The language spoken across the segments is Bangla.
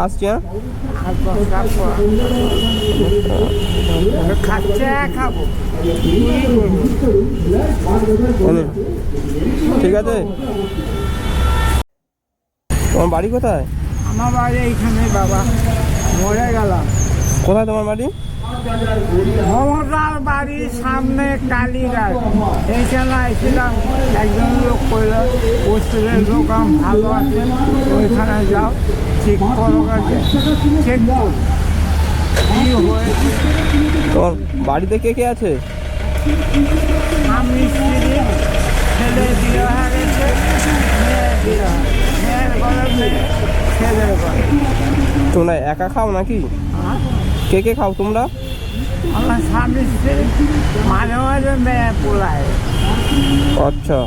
আসছি হ্যাঁ ঠিক আছে। তোমার বাড়ি কোথায়? আমার বাড়ি এইখানে বাবা, মরে গেলাম। কোথায় তোমার বাড়ি? মমতার বাড়ির সামনে কালীঘাট। এইখানে আসছিলাম, একজন লোক করলো ওষুধের দোকান ভালো আছে, ওইখানে যাও ঠিক করো কাছে চেক করো কি হয়েছে। তোমার বাড়িতে কে কে আছে? আমি স্ত্রী, ছেলে বিয়ে হয়ে গেছে, মেয়ে বিয়ে হয়, মেয়ের ঘরে মেয়ে, ছেলের ঘরে। তোমরা একা খাও নাকি? কে কে খাও তোমরা? আমার স্বামী স্ত্রী, মাঝে মাঝে মেয়ে পোলায়। আচ্ছা,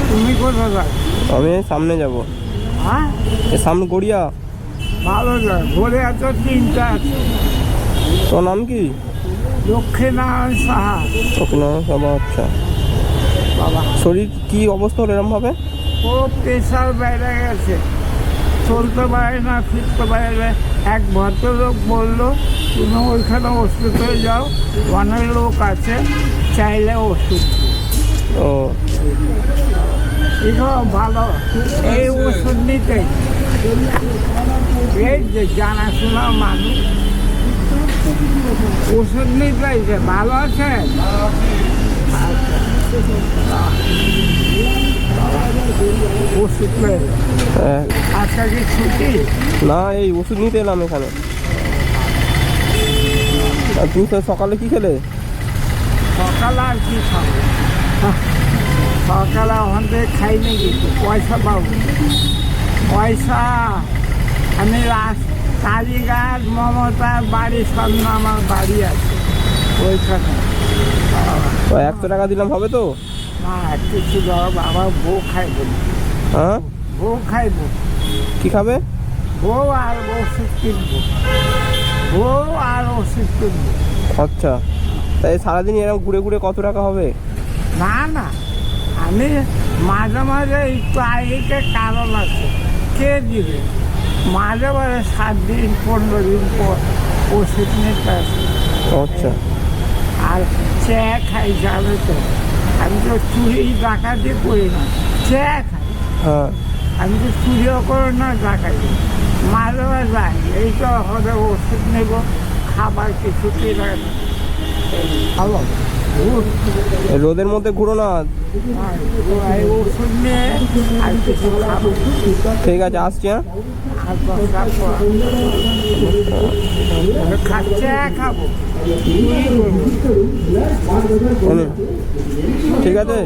তুমি কোথায় যাও? আমি সামনে যাব। হ্যাঁ, সামনে গড়িয়া। ভালো যায়, ঘুরে এত তিনটা আছে। তোর নাম কি? লক্ষ্মীনারায়ণ সাহা। আচ্ছা, বাবা শরীর কি অবস্থা হলো এরম ভাবে? পুরো প্রেশার বেড়ে গেছে, চলতে পারে না, ফিরতে পারে না। এক ভদ্রলোক বললো তুমি ওইখানে ওষুধ হয়ে যাও, অনেক লোক আছে, চাইলে ওষুধ। ও এগুলো ভালো, এই ওষুধ নিতে এই যে জানাশোনা মানুষ ওষুধ নিতে যে ভালো আছে। ওষুধ হ্যাঁ। আজকে কি ছুটি? না, এই ওষুধ নিতে এলাম এখানে। আর তুমি তো সকালে কি খেলে? সকালে আর কি খাবো, সকালে ওখান থেকে খাই নি কিছু, পয়সা পাবো পয়সা। আমি কালীঘাট মমতার বাড়ির সামনে আমার বাড়ি আছে, ওইখানে। তো 100 টাকা দিলাম হবে তো? না, কিছু দাও, বাবা বউ খাইবো। হ্যাঁ, বউ খাইবো, কি খাবে? বউ আর ওষুধ কিনবো, বউ আর ওষুধ কিনবো। আচ্ছা, তাই সারাদিন এরকম ঘুরে ঘুরে কত টাকা হবে? না না, আমি মাঝে মাঝে একটু আইতে কারণ আছে, কে দিবে? মাঝে মাঝে 7 দিন 15 দিন পর ওষুধ নিতে আসে। আচ্ছা, আর চা খাই, যাবে তো, আমি তো চুরি ডাকাতি করি না, চা খাই। হ্যাঁ। আমি তো চুরিও করি না, ডাকাতি মাঝে মাঝে যাই। এই তো হবে ওষুধ নেব, খাবার কিছু কিনে ভালো এই রোদের মধ্যে ঘুরো না। এই ওষুধ নিয়ে আর কিছু খাবো। ঠিক আছে, আসছি হ্যাঁ। আর দশটার পর চা খাবো, চুরি করবো। ঠিক আছে।